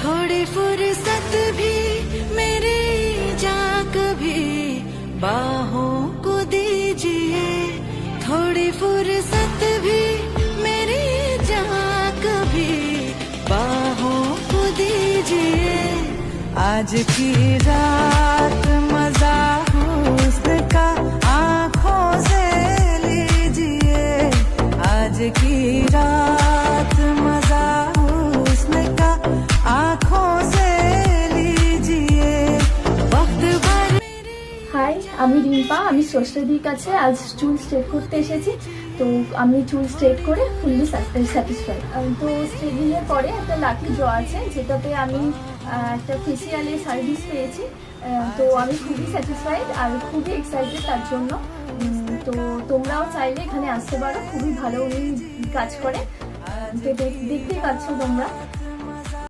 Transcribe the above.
थोड़ी फुर्सत भी मेरी जा कभी बाहों को दीजिए, थोड़ी फुर्सत भी मेरी जा कभी बाहों को दीजिए। आज की रात मजा हुस्न का आंखों से लीजिए, आज की रात मजा हुस्न का आंखों से लीजिए। वक्त भर হাই, আমি রিম্পা। আমি স্রষ্টাদির কাছে আজ চুল স্ট্রেট করতে এসেছি। তো আমি চুল স্ট্রেট করে ফুললি স্যাটিসফাইড। তো স্ট্রেটিংয়ের পরে একটা লাকি ড্র আছে, যেটাতে আমি একটা ফেসিয়ালের সার্ভিস পেয়েছি। তো আমি খুবই স্যাটিসফাইড আর খুবই এক্সাইটেড তার জন্য। তো তোমরাও চাইলে এখানে আসতে পারো, খুবই ভালো উনি কাজ করে। তো দেখতেই পাচ্ছ তোমরা।